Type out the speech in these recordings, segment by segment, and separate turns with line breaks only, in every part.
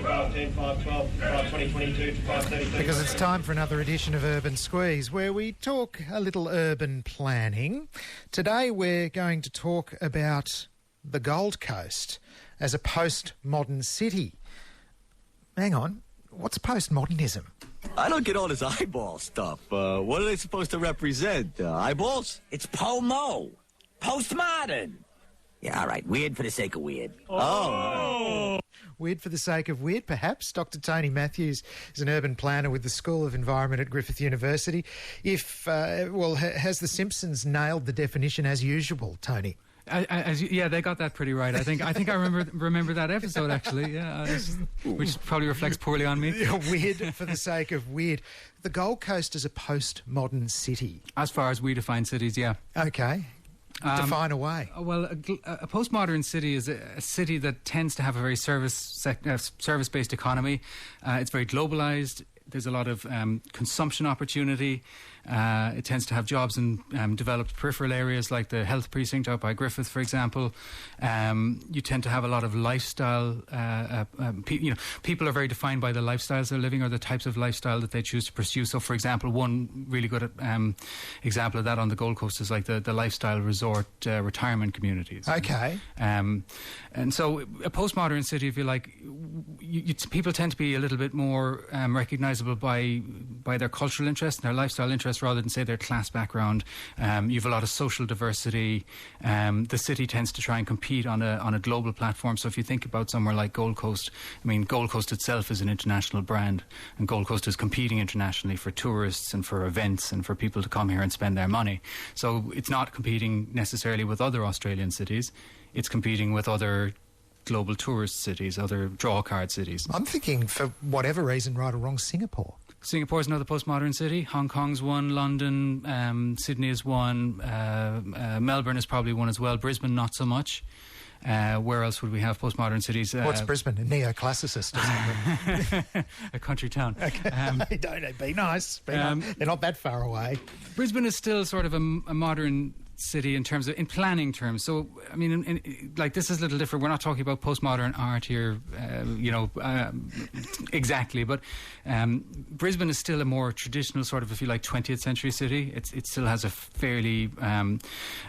to 510, 512, 520, 22 to 532.
Because it's time for another edition of Urban Squeeze, where we talk a little urban planning. Today we're going to talk about the Gold Coast as a postmodern city. Hang on, what's postmodernism?
I don't get all this eyeball stuff. What are they supposed to represent? Eyeballs?
It's POMO. Postmodern. Yeah, all right. Weird for the sake of weird.
Oh.
Weird for the sake of weird, perhaps. Dr. Tony Matthews is an urban planner with the School of Environment at Griffith University. Has The Simpsons nailed the definition as usual, Tony?
Yeah, they got that pretty right. I think I remember that episode actually. Yeah, which probably reflects poorly on me.
Weird for the sake of weird. The Gold Coast is a postmodern city,
as far as we define cities. Yeah.
Okay. Define away.
Well, a postmodern city is a city that tends to have a very service-based economy. It's very globalised. There's a lot of consumption opportunity. It tends to have jobs in developed peripheral areas like the health precinct out by Griffith, for example. You tend to have a lot of lifestyle. People are very defined by the lifestyles they're living or the types of lifestyle that they choose to pursue. So, for example, one really good example of that on the Gold Coast is like the lifestyle resort retirement communities.
Okay.
And so a postmodern city, if you like, people tend to be a little bit more recognisable by their cultural interest and their lifestyle interest rather than, say, their class background. You have a lot of social diversity. The city tends to try and compete on a global platform. So if you think about somewhere like Gold Coast, I mean, Gold Coast itself is an international brand, and Gold Coast is competing internationally for tourists and for events and for people to come here and spend their money. So it's not competing necessarily with other Australian cities. It's competing with other global tourist cities, other draw card cities.
I'm thinking, for whatever reason, right or wrong, Singapore.
Singapore's another postmodern city. Hong Kong's one. London, Sydney is one. Melbourne is probably one as well. Brisbane, not so much. Where else would we have postmodern cities?
What's Brisbane? A neoclassicist or something?
A country town.
Okay. Don't be nice. They're not that far away.
Brisbane is still sort of a modern city in planning terms. So, I mean, like, this is a little different. We're not talking about postmodern art here, exactly. But Brisbane is still a more traditional sort of, if you like, 20th century city. It still has a fairly,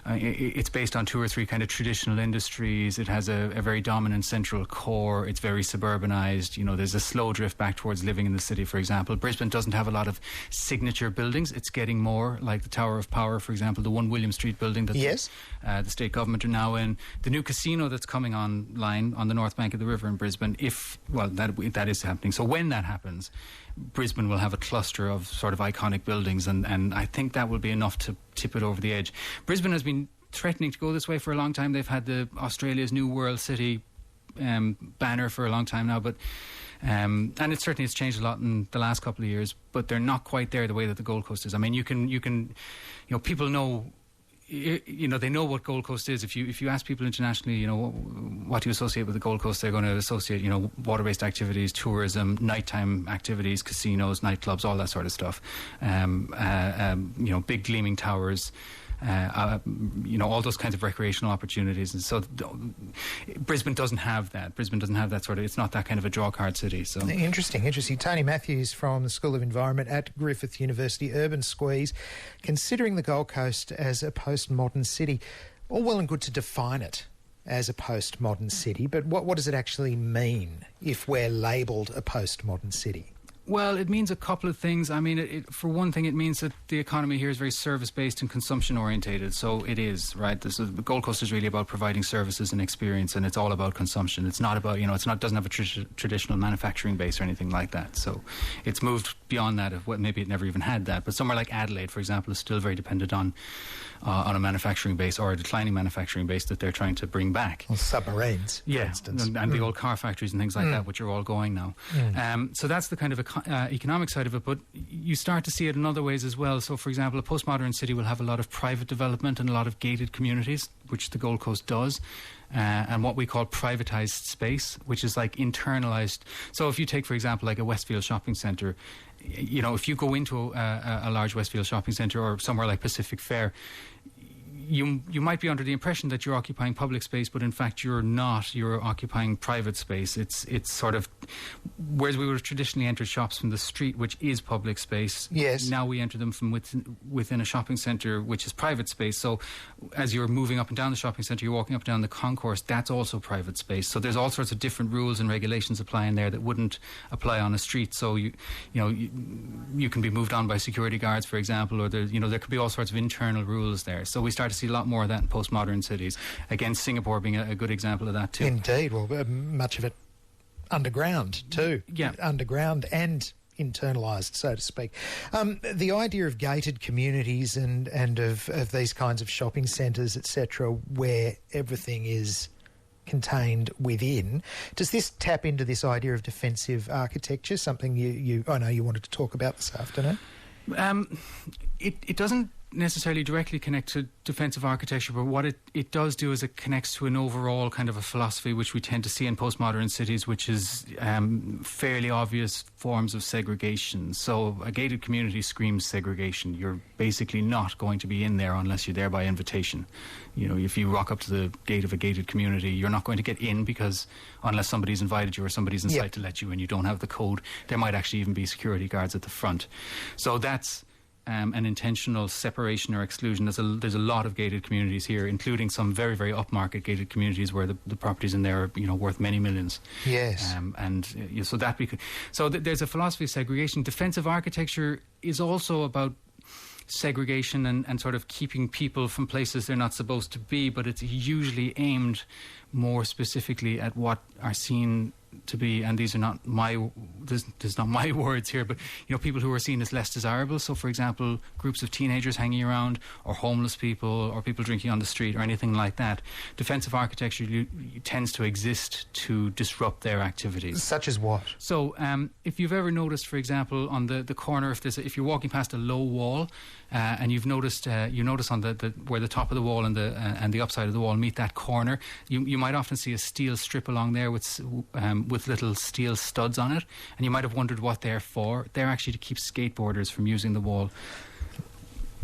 it's based on two or three kind of traditional industries. It has a very dominant central core. It's very suburbanized. You know, there's a slow drift back towards living in the city, for example. Brisbane doesn't have a lot of signature buildings. It's getting more, like the Tower of Power, for example, the One William Street building that the state government are now in, the new casino that's coming online on the north bank of the river in Brisbane, that is happening. So when that happens, Brisbane will have a cluster of sort of iconic buildings, and I think that will be enough to tip it over the edge. Brisbane has been threatening to go this way for a long time. They've had the Australia's New World City banner for a long time now, but and it certainly has changed a lot in the last couple of years, but they're not quite there the way that the Gold Coast is. I mean, you can people know, they know what Gold Coast is. If you ask people internationally, what do you associate with the Gold Coast, they're going to associate, water-based activities, tourism, nighttime activities, casinos, nightclubs, all that sort of stuff. Big gleaming towers. All those kinds of recreational opportunities. And so Brisbane doesn't have that. It's not that kind of a draw card city. So
Interesting. Tony Matthews from the School of Environment at Griffith University, Urban Squeeze, considering the Gold Coast as a postmodern city. All well and good to define it as a postmodern city, but what does it actually mean if we're labelled a postmodern city?
Well, it means a couple of things. I mean, for one thing, it means that the economy here is very service-based and consumption-orientated. So it is, right? The Gold Coast is really about providing services and experience, and it's all about consumption. It's not about, doesn't have a traditional manufacturing base or anything like that. So it's moved beyond that. Maybe it never even had that. But somewhere like Adelaide, for example, is still very dependent on a manufacturing base or a declining manufacturing base that they're trying to bring back.
Well, submarines, for instance.
And the old car factories and things like that, which are all going now. So that's the kind of economic side of it, but you start to see it in other ways as well. So, for example, a postmodern city will have a lot of private development and a lot of gated communities, which the Gold Coast does, and what we call privatised space, which is like internalised. So if you take, for example, like a Westfield shopping centre, if you go into a large Westfield shopping centre or somewhere like Pacific Fair, you might be under the impression that you're occupying public space, but in fact you're not. You're occupying private space. It's sort of, whereas we would have traditionally entered shops from the street, which is public space.
Yes.
Now we enter them from within a shopping centre, which is private space. So as you're moving up and down the shopping centre, you're walking up and down the concourse, that's also private space. So there's all sorts of different rules and regulations applying there that wouldn't apply on a street. So you can be moved on by security guards, for example, or there could be all sorts of internal rules there. So we start to see a lot more of that in postmodern cities. Again, Singapore being a good example of that too.
Indeed. Well, much of it underground too.
Yeah.
Underground and internalised, so to speak. The idea of gated communities and of these kinds of shopping centres, etc., where everything is contained within, does this tap into this idea of defensive architecture, something I know you wanted to talk about this afternoon?
It doesn't necessarily directly connect to defensive architecture, but what it does do is it connects to an overall kind of a philosophy which we tend to see in postmodern cities, which is fairly obvious forms of segregation. So a gated community screams segregation. You're basically not going to be in there unless you're there by invitation. If you rock up to the gate of a gated community, you're not going to get in, because unless somebody's invited you or somebody's in sight to let you in, you don't have the code. There might actually even be security guards at the front. So that's an intentional separation or exclusion. There's a lot of gated communities here, including some very, very upmarket gated communities where the properties in there are worth many millions.
Yes.
So there's a philosophy of segregation. Defensive architecture is also about segregation and sort of keeping people from places they're not supposed to be, but it's usually aimed more specifically at what are seen to be, and these are not this is not my words here, but people who are seen as less desirable. So for example, groups of teenagers hanging around, or homeless people, or people drinking on the street, or anything like that. Defensive architecture tends to exist to disrupt their activities.
Such as what?
So if you've ever noticed, for example, on the corner, if you're walking past a low wall, and you notice on the where the top of the wall and the upside of the wall meet that corner, you might often see a steel strip along there with little steel studs on it, and you might have wondered what they're for. They're actually to keep skateboarders from using the wall.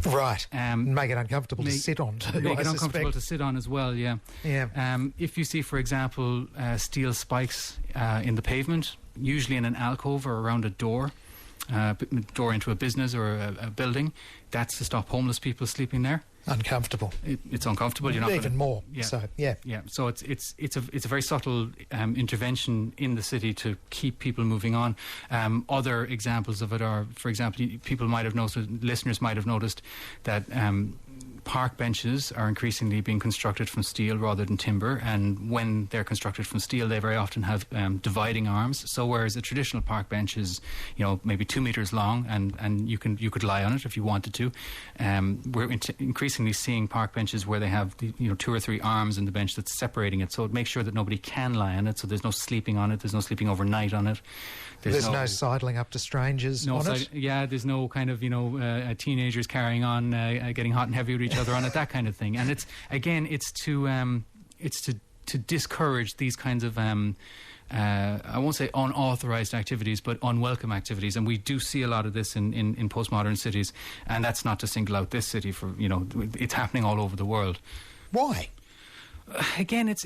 Right. Make it uncomfortable to sit on too.
Make it uncomfortable to sit on as well, yeah.
Yeah.
If you see, for example, steel spikes in the pavement, usually in an alcove or around a door into a business or a building, that's to stop homeless people sleeping there.
Uncomfortable.
It's uncomfortable. You're not
even more.
Yeah.
So yeah.
So it's a very subtle intervention in the city to keep people moving on. Other examples of it are, for example, listeners might have noticed that park benches are increasingly being constructed from steel rather than timber, and when they're constructed from steel, they very often have dividing arms. So whereas a traditional park bench is, maybe 2 meters long, and you could lie on it if you wanted to, we're increasingly seeing park benches where they have 2 or 3 arms in the bench that's separating it, so it makes sure that nobody can lie on it. So there's no sleeping on it. There's no sleeping overnight on it.
There's no sidling up to strangers on it.
Yeah, there's no kind of teenagers carrying on, getting hot and heavy with each other on it, that kind of thing. And it's to discourage these kinds of I won't say unauthorized activities, but unwelcome activities. And we do see a lot of this in postmodern cities, and that's not to single out this city for it's happening all over the world.
Why?
Again, it's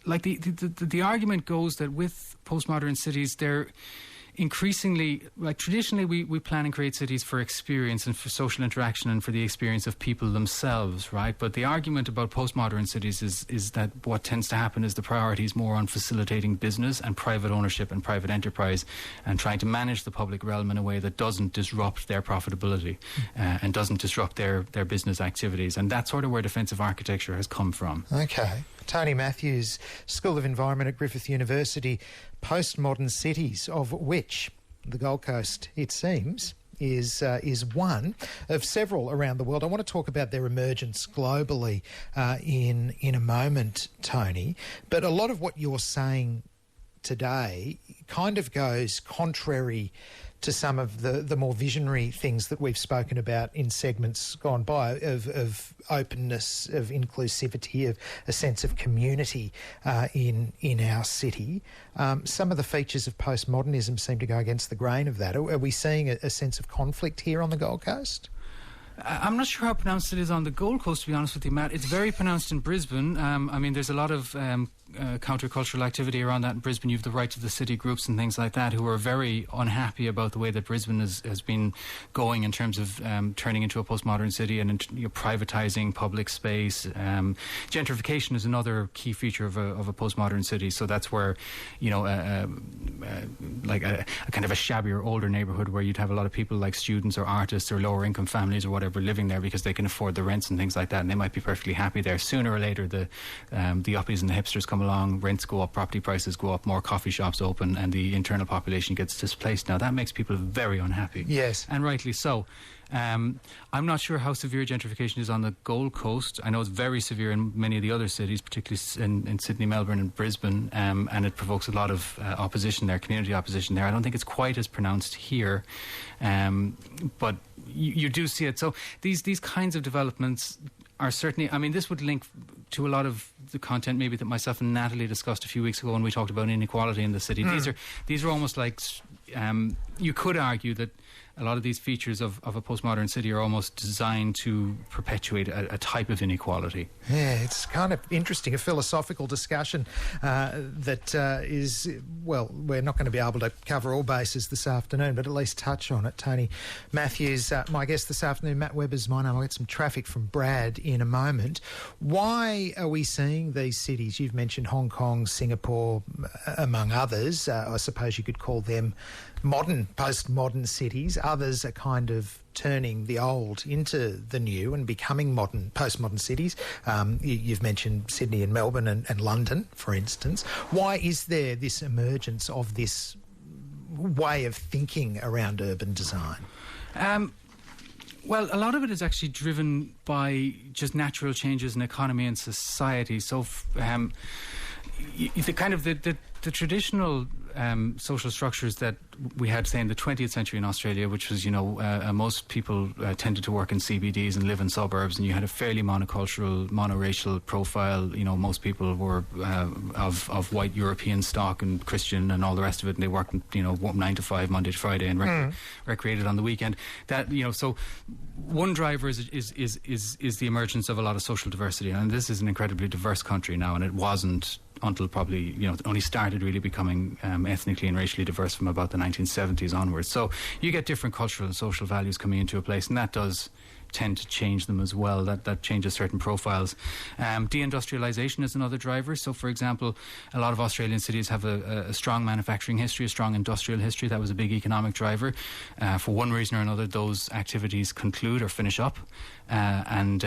like the argument goes that with postmodern cities, they're increasingly, like traditionally we plan and create cities for experience and for social interaction and for the experience of people themselves, right? But the argument about postmodern cities is that what tends to happen is the priority is more on facilitating business and private ownership and private enterprise, and trying to manage the public realm in a way that doesn't disrupt their profitability and doesn't disrupt their business activities. And that's sort of where defensive architecture has come from.
Okay. Tony Matthews, School of Environment at Griffith University. Postmodern cities, of which the Gold Coast, it seems, is one of several around the world. I want to talk about their emergence globally in a moment, Tony. But a lot of what you're saying today kind of goes contrary to some of the more visionary things that we've spoken about in segments gone by, of openness, of inclusivity, of a sense of community in our city. Some of the features of postmodernism seem to go against the grain of that. Are we seeing a sense of conflict here on the Gold Coast?
I'm not sure how pronounced it is on the Gold Coast, to be honest with you, Matt. It's very pronounced in Brisbane. I mean, there's a lot of countercultural activity around that in Brisbane. You have the Right of the City groups and things like that who are very unhappy about the way that Brisbane has been going in terms of turning into a postmodern city and privatising public space. Gentrification is another key feature of a postmodern city. So that's where, like a kind of a shabbier, older neighbourhood where you'd have a lot of people like students or artists or lower income families or whatever living there because they can afford the rents and things like that, and they might be perfectly happy there. Sooner or later, the uppies and the hipsters come along, rents go up, property prices go up, more coffee shops open, and the internal population gets displaced. Now that makes people very unhappy.
Yes.
And rightly so. I'm not sure how severe gentrification is on the Gold Coast. I know it's very severe in many of the other cities, particularly in Sydney, Melbourne and Brisbane, and it provokes a lot of opposition there, community opposition there. I don't think it's quite as pronounced here, but you do see it. So these kinds of developments are certainly, I mean, this would link to a lot of the content maybe that myself and Natalie discussed a few weeks ago when we talked about inequality in the city. These are almost like, you could argue that a lot of these features of a postmodern city are almost designed to perpetuate a type of inequality.
Yeah, it's kind of interesting, a philosophical discussion that is, well, we're not going to be able to cover all bases this afternoon, but at least touch on it. Tony Matthews, my guest this afternoon. Matt Webber's my name. I'll get some traffic from Brad in a moment. Why are we seeing these cities? You've mentioned Hong Kong, Singapore, among others. I suppose you could call them modern, postmodern cities. Others are kind of turning the old into the new and becoming modern, postmodern cities. You've mentioned Sydney and Melbourne and London, for instance. Why is there this emergence of this way of thinking around urban design?
Well, a lot of it is actually driven by just natural changes in economy and society. So the traditional social structures that we had, say, in the 20th century in Australia, which was, most people tended to work in CBDs and live in suburbs, and you had a fairly monocultural, monoracial profile. Most people were of white European stock and Christian and all the rest of it, and they worked, 9 to 5, Monday to Friday, and recreated on the weekend. That, so one driver is the emergence of a lot of social diversity, and this is an incredibly diverse country now, and it wasn't until probably, it only started really becoming ethnically and racially diverse from about the 1970s onwards. So you get different cultural and social values coming into a place, and that does tend to change them as well. That changes certain profiles. Deindustrialization is another driver. So, for example, a lot of Australian cities have a strong manufacturing history, a strong industrial history. That was a big economic driver. For one reason or another, those activities conclude or finish up, and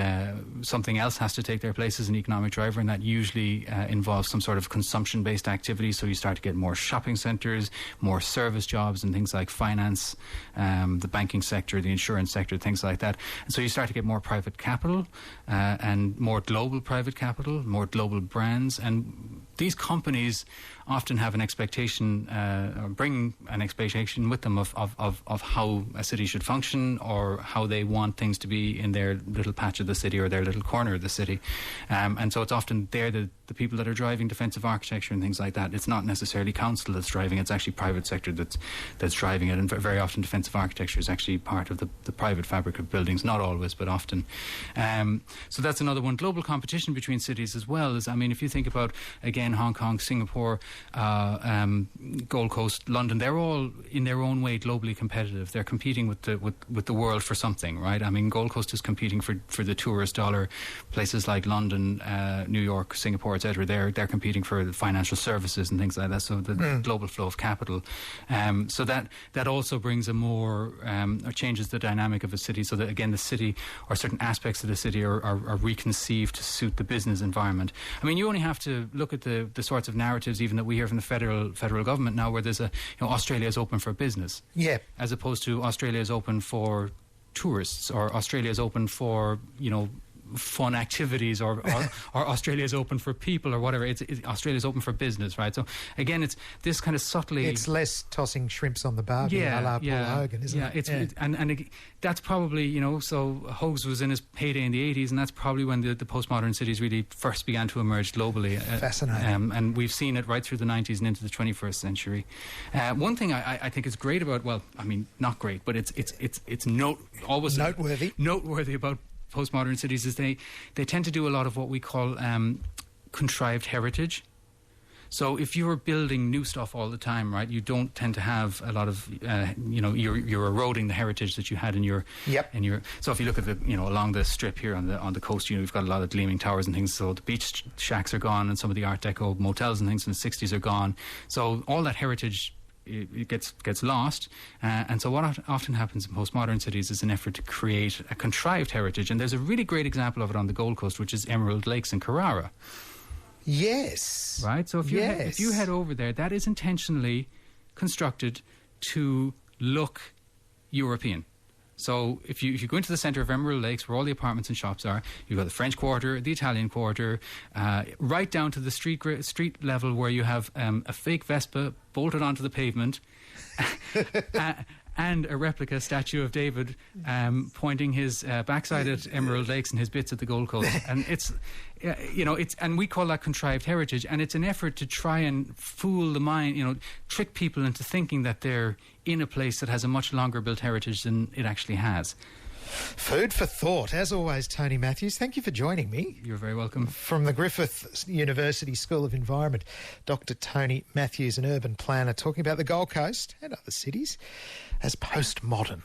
something else has to take their place as an economic driver, and that usually involves some sort of consumption-based activity. So you start to get more shopping centres, more service jobs and things like finance, the banking sector, the insurance sector, things like that. And so you start to get more private capital and more global private capital, more global brands, and these companies often have an expectation or bring an expectation with them of how a city should function or how they want things to be in their little patch of the city or their little corner of the city. And so it's often they're the people that are driving defensive architecture and things like that. It's not necessarily council that's driving it, it's actually private sector that's driving it. And very often defensive architecture is actually part of the private fabric of buildings, not always, but often. So that's another one. Global competition between cities as well is, if you think about, again, Hong Kong, Singapore, Gold Coast, London, they're all in their own way globally competitive. They're competing with the world for something, right? Gold Coast is competing for the tourist dollar. Places like London, New York, Singapore, etc., they're competing for the financial services and things like that. So the global flow of capital. So that also brings a more or changes the dynamic of a city. So that again, the city or certain aspects of the city are reconceived to suit the business environment. You only have to look at the sorts of narratives even that we hear from the federal government now, where there's Australia is open for business, as opposed to Australia is open for tourists, or Australia is open for fun activities, or Australia's open for people, or whatever. Australia's open for business, right? So again, it's this kind of subtly.
It's less tossing shrimps on the barbie, a la Paul Hogan, isn't it?
And that's probably, so Hogs was in his heyday in the 80s, and that's probably when the postmodern cities really first began to emerge globally.
Fascinating.
And we've seen it right through the 90s and into the 21st century. One thing I think is great about, not great, but it's noteworthy about postmodern cities is they tend to do a lot of what we call contrived heritage. So if you're building new stuff all the time, right, you don't tend to have a lot of, you're eroding the heritage that you had in your.
Yep.
So if you look at along the strip here on the coast, you've got a lot of gleaming towers and things. So the beach shacks are gone, and some of the Art Deco motels and things from the 60s are gone. So all that heritage, it gets lost, and so what often happens in postmodern cities is an effort to create a contrived heritage. And there's a really great example of it on the Gold Coast, which is Emerald Lakes in Carrara.
Yes.
Right? So if you head over there, that is intentionally constructed to look European. So if you go into the centre of Emerald Lakes, where all the apartments and shops are, you've got the French Quarter, the Italian Quarter, right down to the street level, where you have a fake Vespa bolted onto the pavement, and a replica statue of David pointing his backside at Emerald Lakes and his bits at the Gold Coast. And and we call that contrived heritage, and it's an effort to try and fool the mind, trick people into thinking that they're in a place that has a much longer built heritage than it actually has.
Food for thought. As always, Tony Matthews, thank you for joining me.
You're very welcome.
From the Griffith University School of Environment, Dr. Tony Matthews, an urban planner, talking about the Gold Coast and other cities as postmodern.